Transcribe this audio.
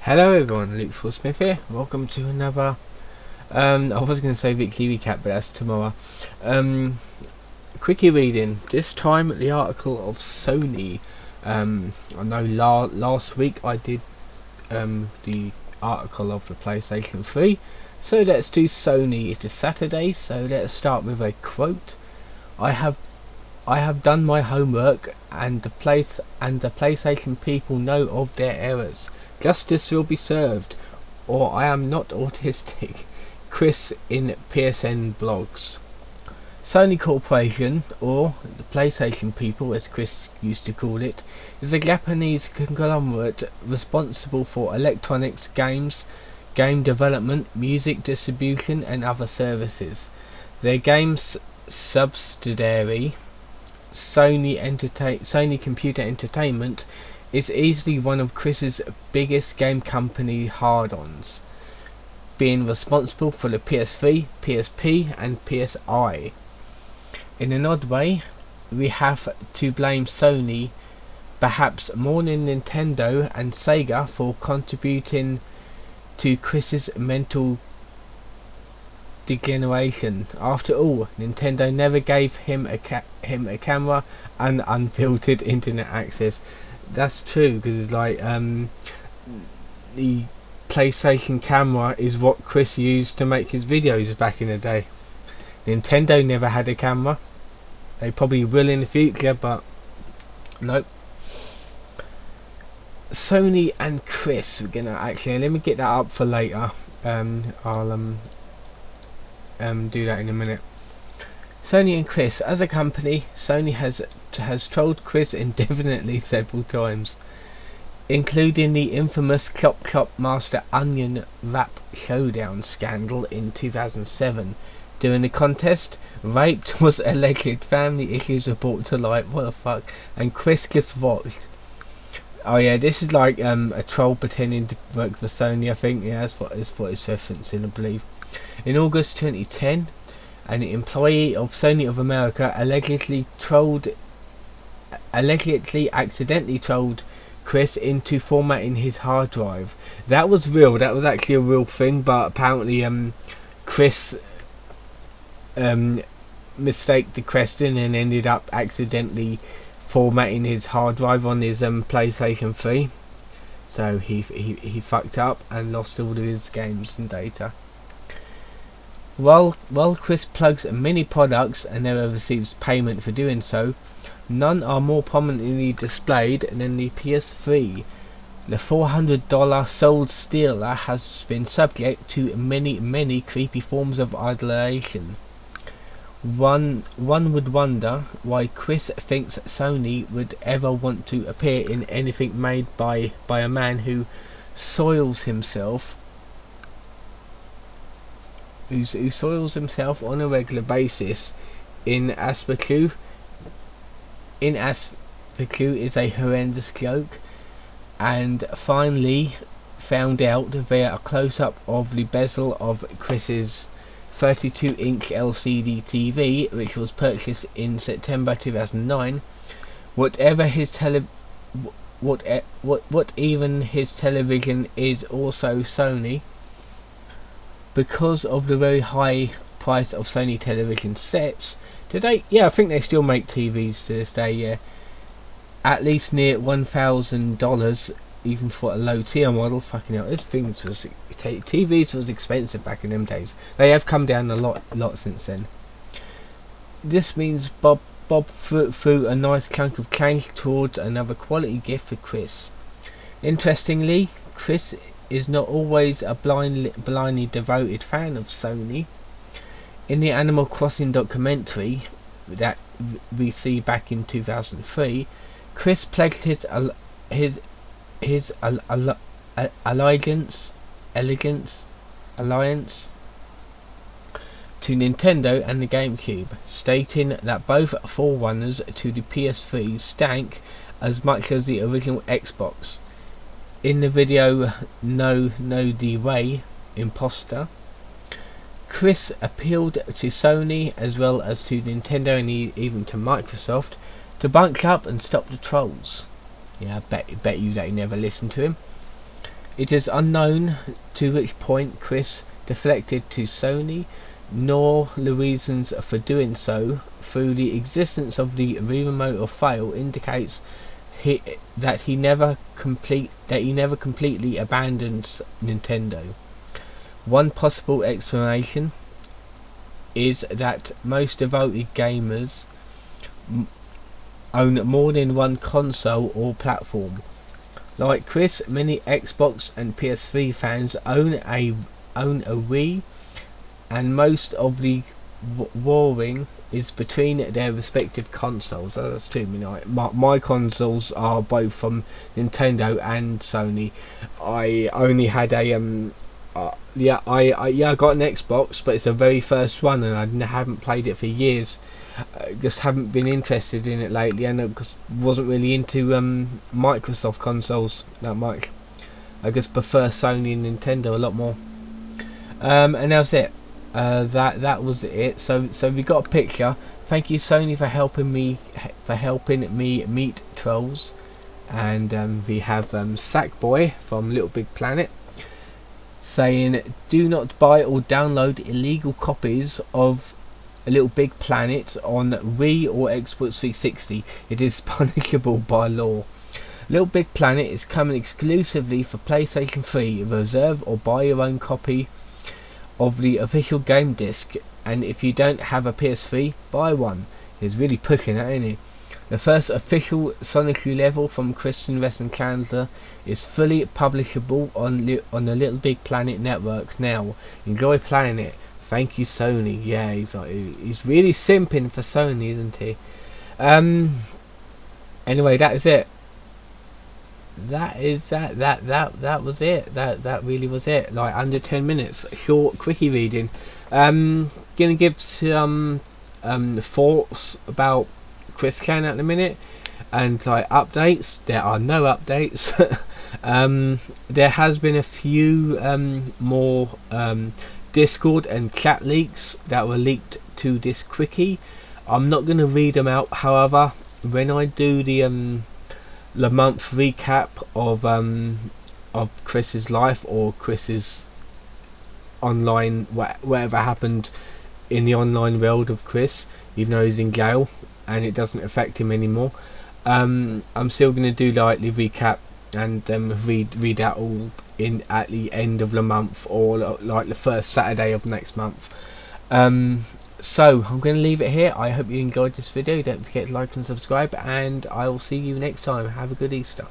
Hello everyone, Luke Smith here. Welcome to another I was going to say weekly recap, but that's tomorrow. Quickie reading. This time the article of Sony. I know last week I did the article of the PlayStation 3. So let's do Sony. It's a Saturday, so let's start with a quote. I have done my homework, and the PlayStation people know of their errors. Justice will be served, or I am not autistic. Chris in PSN blogs. Sony Corporation, or the PlayStation people as Chris used to call it, is a Japanese conglomerate responsible for electronics, games, game development, music distribution and other services. Their games subsidiary, Sony Computer Entertainment, is easily one of Chris's biggest game company hard-ons, being responsible for the PS3, PSP and PSI. In an odd way, we have to blame Sony, perhaps more than Nintendo and Sega, for contributing to Chris's mental degeneration. After all, Nintendo never gave him a camera and unfiltered internet access. That's true, because it's like the PlayStation camera is what Chris used to make his videos back in the day. Nintendo never had a camera. They probably will in the future, but nope. Sony and Chris, we're gonna actually, let me get that up for later. I'll do that in a minute. Sony and Chris, as a company, Sony has trolled Chris indefinitely several times, including the infamous Chop Master Onion Rap Showdown scandal in 2007. During the contest, raped was alleged, family issues were brought to light, what the fuck, and Chris just watched. Oh yeah, this is like a troll pretending to work for Sony, I think. Yeah, that's what it's referencing, I believe. In August 2010, an employee of Sony of America allegedly accidentally trolled Chris into formatting his hard drive. That was real. That was actually a real thing. But apparently, Chris mistaked the question and ended up accidentally formatting his hard drive on his PlayStation 3. So he fucked up and lost all of his games and data. While Chris plugs many products and never receives payment for doing so, none are more prominently displayed than the PS3. The $400 sold stealer has been subject to many creepy forms of idolization. One would wonder why Chris thinks Sony would ever want to appear in anything made by a man who soils himself on a regular basis. In Aspectu is a horrendous joke, and finally found out via a close-up of the bezel of Chris's 32-inch LCD TV, which was purchased in September 2009. What even his television is also Sony. Because of the very high price of Sony television sets today, yeah, I think they still make TVs to this day, yeah, at least near $1,000, even for a low tier model. Fucking hell, TVs was expensive back in them days. They have come down a lot since then. This means Bob threw a nice chunk of change towards another quality gift for Chris. Interestingly, Chris is not always a blindly devoted fan of Sony. In the Animal Crossing documentary that we see back in 2003, Chris pledged his alliance to Nintendo and the GameCube, stating that both forerunners to the PS3 stank as much as the original Xbox. In the video No The Way Imposter, Chris appealed to Sony as well as to Nintendo and even to Microsoft to bunch up and stop the trolls. Yeah, I bet you they never listened to him. It is unknown to which point Chris deflected to Sony, nor the reasons for doing so. Through the existence of the remote or fail indicates that he never completely abandoned Nintendo. One possible explanation is that most devoted gamers own more than one console or platform. Like Chris, many Xbox and PS3 fans own a Wii, and most of the warring is between their respective consoles. That's true. I mean, my consoles are both from Nintendo and Sony. I only had a I got an Xbox, but it's the very first one, and I haven't played it for years. Just haven't been interested in it lately, and because wasn't really into Microsoft consoles that much. I just prefer Sony and Nintendo a lot more. And that's it. That was it. So we got a picture. Thank you, Sony, for helping me meet trolls. And we have Sackboy from Little Big Planet saying, "Do not buy or download illegal copies of A Little Big Planet on Wii or Xbox 360. It is punishable by law. Little Big Planet is coming exclusively for PlayStation 3. Reserve or buy your own copy of the official game disc, and if you don't have a PS3, buy one." He's really pushing that, isn't he? The first official Sonic level from Christian Western Chandler is fully publishable on the Little Big Planet network now. Enjoy playing it. Thank you, Sony. Yeah, he's really simping for Sony, isn't he? Anyway, that is it. That was it. That really was it. Like under 10 minutes, short, quickie reading. Gonna give some thoughts about Chris Chan at the minute, and like updates. There are no updates. There has been a few more Discord and chat leaks that were leaked to this quickie. I'm not gonna read them out. However, when I do the month recap of Chris's life, or Chris's online whatever happened in the online world of Chris, even though he's in jail and it doesn't affect him anymore, I'm still going to do like the recap and read that all in at the end of the month, or like the first Saturday of next month. So I'm going to leave it here. I hope you enjoyed this video. Don't forget to like and subscribe, and I will see you next time. Have a good Easter.